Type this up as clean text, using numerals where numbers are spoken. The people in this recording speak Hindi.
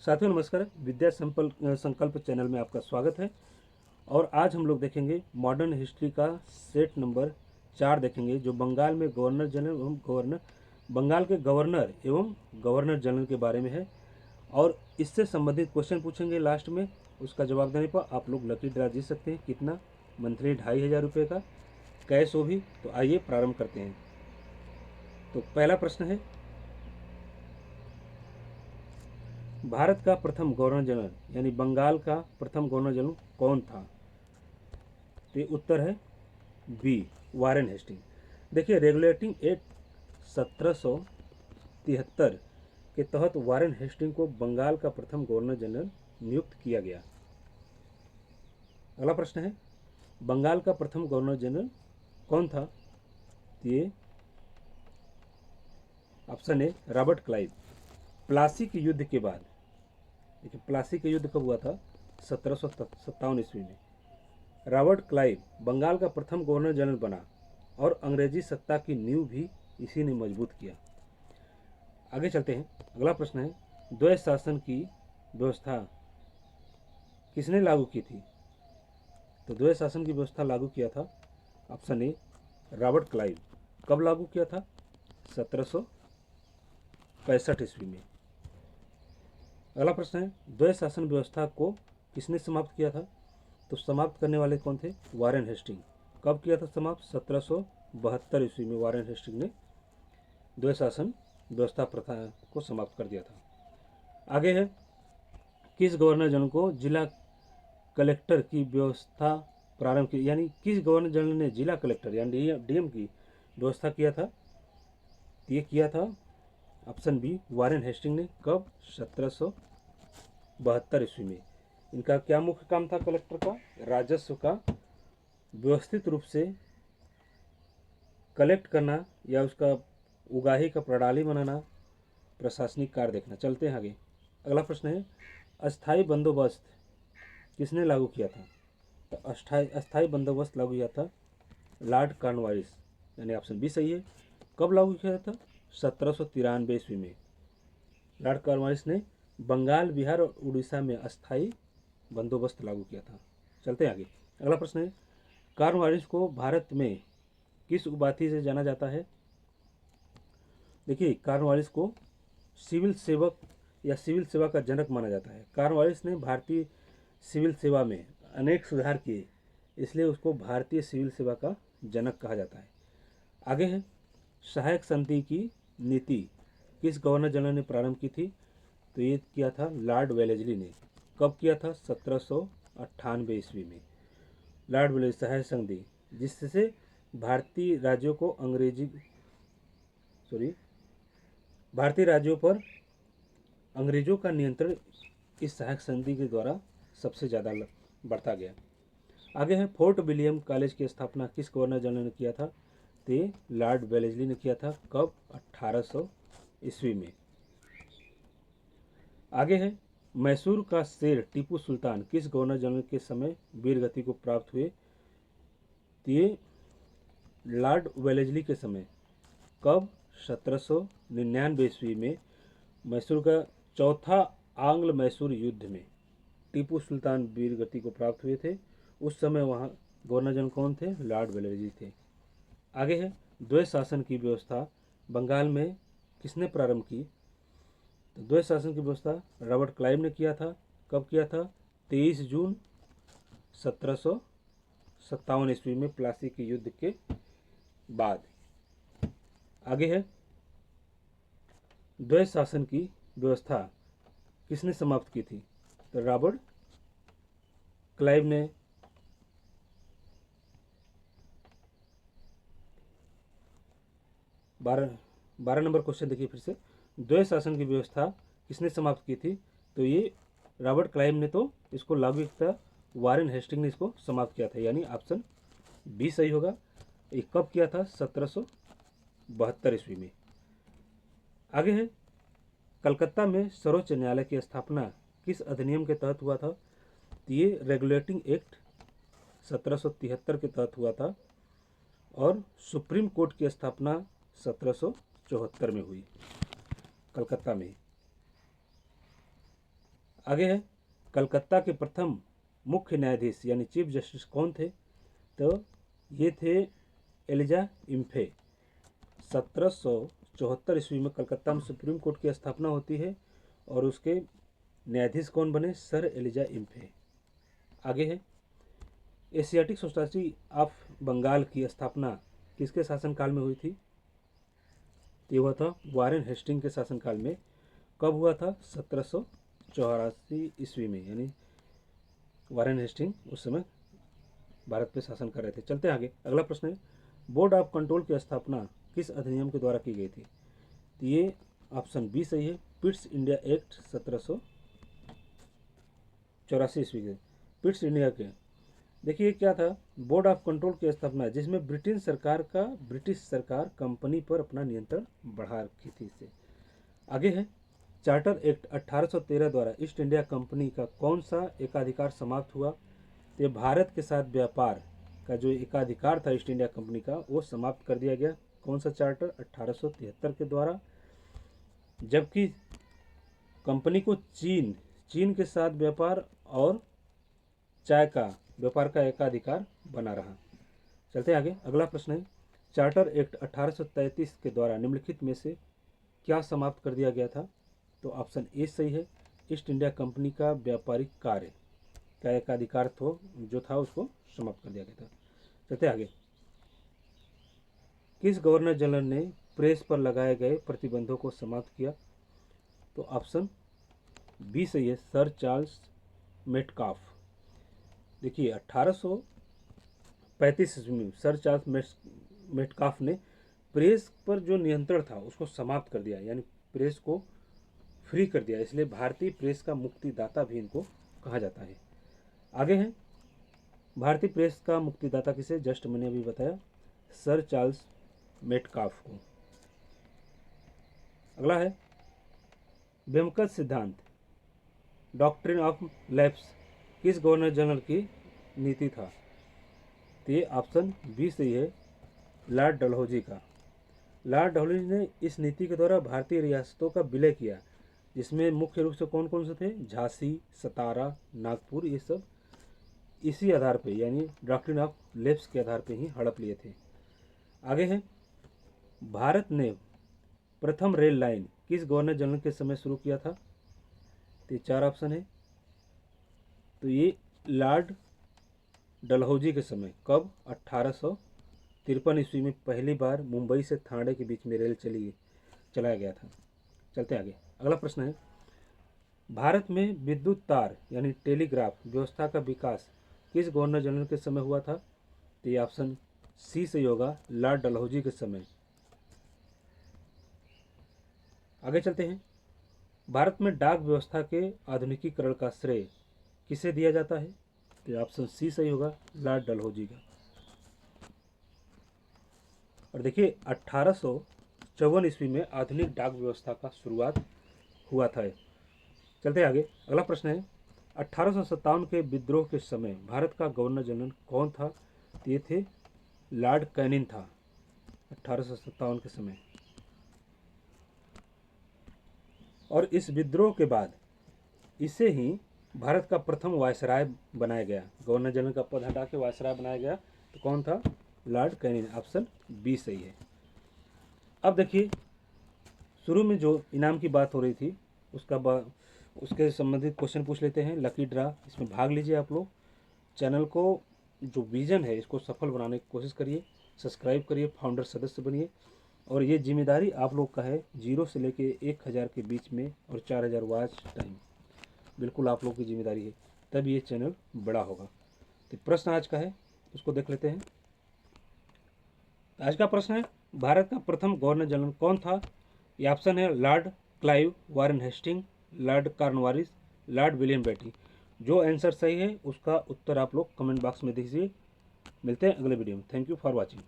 साथियों नमस्कार। विद्या संकल्प चैनल में आपका स्वागत है। और आज हम लोग देखेंगे मॉडर्न हिस्ट्री का सेट नंबर 4 देखेंगे, जो बंगाल में बंगाल के गवर्नर एवं गवर्नर जनरल के बारे में है। और इससे संबंधित क्वेश्चन पूछेंगे लास्ट में। उसका जवाब देने पर आप लोग लकी ड्रा जीत सकते हैं। कितना? मंथली 2500 रुपये का, कैश हो भी। तो आइए प्रारंभ करते हैं। तो पहला प्रश्न है, भारत का प्रथम गवर्नर जनरल यानी बंगाल का प्रथम गवर्नर जनरल कौन था? तो ये उत्तर है बी, वारेन हेस्टिंग। देखिए, रेगुलेटिंग एक्ट 1773 के तहत वारेन हेस्टिंग को बंगाल का प्रथम गवर्नर जनरल नियुक्त किया गया। अगला प्रश्न है, बंगाल का प्रथम गवर्नर जनरल कौन था? ये option A, Robert Clive. Plassey के युद्ध के बाद, देखिए प्लासी का युद्ध कब हुआ था? 1757 ईस्वी में। रॉबर्ट क्लाइव बंगाल का प्रथम गवर्नर जनरल बना और अंग्रेजी सत्ता की नींव भी इसी ने मजबूत किया। आगे चलते हैं। अगला प्रश्न है, द्वैध शासन की व्यवस्था किसने लागू की थी? तो द्वैध शासन की व्यवस्था लागू किया था ऑप्शन ए, रॉबर्ट क्लाइव। कब लागू किया था? 1765 ईस्वी में। अगला प्रश्न है, द्वैध शासन व्यवस्था को किसने समाप्त किया था? तो समाप्त करने वाले कौन थे? Warren Hasting. कब किया था समाप्त? 1772 ईस्वी में वारेन हेस्टिंग ने द्वैध शासन व्यवस्था प्रथा को समाप्त कर दिया था। आगे है, किस गवर्नर जनरल को जिला कलेक्टर की व्यवस्था प्रारंभ की, यानी किस गवर्नर जनरल ने जिला कलेक्टर यानी डीएम की व्यवस्था किया था? ये किया था ऑप्शन बी, वारेन हेस्टिंग ने। कब? 1772 ईस्वी में। इनका क्या मुख्य काम था कलेक्टर का? राजस्व का व्यवस्थित रूप से कलेक्ट करना या उसका उगाही का प्रणाली बनाना, प्रशासनिक कार्य देखना। चलते हैं आगे। अगला प्रश्न है, अस्थाई बंदोबस्त किसने लागू किया था? तो अस्थाई बंदोबस्त लागू किया था लॉर्ड कॉर्नवालिस, यानी ऑप्शन बी सही है। कब लागू किया था? 1793 ईस्वी में लॉर्ड कॉर्नवालिस ने बंगाल, बिहार और उड़ीसा में अस्थाई बंदोबस्त लागू किया था। चलते हैं आगे। अगला प्रश्न है, कॉर्नवालिस को भारत में किस उपाधि से जाना जाता है? देखिए, कॉर्नवालिस को सिविल सेवक या सिविल सेवा का जनक माना जाता है। कॉर्नवालिस ने भारतीय सिविल सेवा में अनेक सुधार किए, इसलिए उसको भारतीय सिविल सेवा का जनक कहा जाता है। आगे है, सहायक संधि की नीति किस गवर्नर जनरल ने प्रारंभ की थी? तो ये किया था लॉर्ड वेलेस्ली ने। कब किया था? 1798 ईस्वी में। लॉर्ड वेलेस्ली सहायक संधि, जिससे भारतीय राज्यों को भारतीय राज्यों पर अंग्रेजों का नियंत्रण इस सहायक संधि के द्वारा सबसे ज़्यादा बढ़ता गया। आगे है, फोर्ट विलियम कॉलेज की स्थापना किस गवर्नर जनरल ने किया था? तो लॉर्ड वेलेस्ली ने किया था। कब? 1800 ईस्वी में। आगे है, मैसूर का शेर टीपू सुल्तान किस गवर्नर जनरल के समय वीरगति को प्राप्त हुए? तो ये लॉर्ड वेलेस्ली के समय। कब? 1799 ईस्वी में मैसूर का चौथा आंग्ल मैसूर युद्ध में टीपू सुल्तान वीरगति को प्राप्त हुए थे। उस समय वहाँ गवर्नर जनरल कौन थे? लॉर्ड वेलेस्ली थे। आगे है, द्वैध शासन की व्यवस्था बंगाल में किसने प्रारंभ की? तो द्वैध शासन की व्यवस्था रॉबर्ट क्लाइव ने किया था। कब किया था? 23 जून 1757 ईस्वी में, प्लासी के युद्ध के बाद। आगे है, द्वैध शासन की व्यवस्था किसने समाप्त की थी? तो रॉबर्ट क्लाइव ने। 12 नंबर क्वेश्चन देखिए फिर से, द्वैध शासन की व्यवस्था किसने समाप्त की थी? तो ये रॉबर्ट क्लाइव ने तो इसको लागू किया था, वारेन हेस्टिंग ने इसको समाप्त किया था, यानी ऑप्शन बी सही होगा। ये कब किया था? 1772 ईस्वी में। आगे है, कलकत्ता में सर्वोच्च न्यायालय की स्थापना किस अधिनियम के तहत हुआ था? तो ये रेगुलेटिंग एक्ट 1773 के तहत हुआ था और सुप्रीम कोर्ट की स्थापना 1774 में हुई कलकत्ता में। आगे है, कलकत्ता के प्रथम मुख्य न्यायाधीश यानी चीफ जस्टिस कौन थे? तो ये थे एलिजा इम्फे। 1774 ईस्वी में कलकत्ता में सुप्रीम कोर्ट की स्थापना होती है और उसके न्यायाधीश कौन बने? Sir Elijah Impey. आगे है, एशियाटिक सोसाइटी ऑफ बंगाल की स्थापना किसके शासनकाल में हुई थी? ये हुआ था वारेन हेस्टिंग के शासनकाल में। कब हुआ था? 1784 ईस्वी में, यानी वारेन हेस्टिंग उस समय भारत पे शासन कर रहे थे। चलते हैं आगे। अगला प्रश्न है, बोर्ड ऑफ कंट्रोल की स्थापना किस अधिनियम के द्वारा की गई थी? तो ये ऑप्शन बी सही है, पिट्स इंडिया एक्ट 1784 ईस्वी के। पिट्स इंडिया के देखिए क्या था, बोर्ड ऑफ कंट्रोल की स्थापना जिसमें ब्रिटिश सरकार कंपनी पर अपना नियंत्रण बढ़ा रखी थी इससे। आगे है, चार्टर एक्ट 1813 द्वारा ईस्ट इंडिया कंपनी का कौन सा एकाधिकार समाप्त हुआ? ये भारत के साथ व्यापार का जो एकाधिकार था ईस्ट इंडिया कंपनी का, वो समाप्त कर दिया गया। कौन सा चार्टर? 1873 के द्वारा। जबकि कंपनी को चीन के साथ व्यापार और चाय का व्यापार का एकाधिकार बना रहा। चलते आगे। अगला प्रश्न है, चार्टर एक्ट 1833 के द्वारा निम्नलिखित में से क्या समाप्त कर दिया गया था? तो ऑप्शन ए सही है, ईस्ट इंडिया कंपनी का व्यापारिक कार्य का एकाधिकार जो था उसको समाप्त कर दिया गया था। चलते आगे। किस गवर्नर जनरल ने प्रेस पर लगाए गए प्रतिबंधों को समाप्त किया? तो ऑप्शन बी सही है, सर चार्ल्स मेटकाफ। देखिए 1835 ईस्वी में सर चार्ल्स मेटकाफ ने प्रेस पर जो नियंत्रण था उसको समाप्त कर दिया, यानी प्रेस को फ्री कर दिया। इसलिए भारतीय प्रेस का मुक्तिदाता भी इनको कहा जाता है। आगे है, भारतीय प्रेस का मुक्तिदाता किसे? जस्ट मैंने अभी बताया, सर चार्ल्स मेटकाफ को। अगला है, बेमकत सिद्धांत डॉक्ट्रिन ऑफ लैप्स किस गवर्नर जनरल की नीति था? तो ये ऑप्शन बी सही है, लॉर्ड डलहौजी का। लॉर्ड डलहौजी ने इस नीति के द्वारा भारतीय रियासतों का विलय किया, जिसमें मुख्य रूप से कौन कौन से थे? झांसी, सतारा, नागपुर, ये सब इसी आधार पे यानी डॉक्ट्रिन ऑफ लैप्स के आधार पे ही हड़प लिए थे। आगे है, भारत ने प्रथम रेल लाइन किस गवर्नर जनरल के समय शुरू किया था? तो 4 ऑप्शन है। तो ये लॉर्ड डलहौजी के समय। कब? 1853 ईस्वी में पहली बार मुंबई से थाने के बीच में रेल चलाया गया था। चलते आगे। अगला प्रश्न है, भारत में विद्युत तार यानी टेलीग्राफ व्यवस्था का विकास किस गवर्नर जनरल के समय हुआ था? तो ये ऑप्शन सी सही होगा, लॉर्ड डलहौजी के समय। आगे चलते हैं, भारत में डाक व्यवस्था के आधुनिकीकरण का श्रेय किसे दिया जाता है? तो ऑप्शन सी सही होगा, लॉर्ड डलहौजी का। और देखिए 1854 ईस्वी में आधुनिक डाक व्यवस्था का शुरुआत हुआ था। चलते आगे। अगला प्रश्न है, 1857 के विद्रोह के समय भारत का गवर्नर जनरल कौन था? तो ये थे लॉर्ड कैनिंग था 1857 के समय। और इस विद्रोह के बाद इसे ही भारत का प्रथम वायसराय बनाया गया। गवर्नर जनरल का पद हटा के वायसराय बनाया गया। तो कौन था? Lord Canning. ऑप्शन बी सही है। अब देखिए, शुरू में जो इनाम की बात हो रही थी उसके संबंधित क्वेश्चन पूछ लेते हैं। लकी ड्रा, इसमें भाग लीजिए आप लोग। चैनल को जो विजन है इसको सफल बनाने की कोशिश करिए, सब्सक्राइब करिए, फाउंडर सदस्य बनिए। और ये जिम्मेदारी आप लोग का है, 0 से लेके 1000 के बीच में और 4000 वॉच टाइम बिल्कुल आप लोग की जिम्मेदारी है, तब ये चैनल बड़ा होगा। तो प्रश्न आज का है, उसको देख लेते हैं। आज का प्रश्न है, भारत का प्रथम गवर्नर जनरल कौन था? ये ऑप्शन है, Lord Clive, Warren Hasting, Lord Cornwallis, Lord William बेटी। जो आंसर सही है उसका उत्तर आप लोग कमेंट बॉक्स में दीजिए। मिलते हैं अगले वीडियो में। Thank you for watching.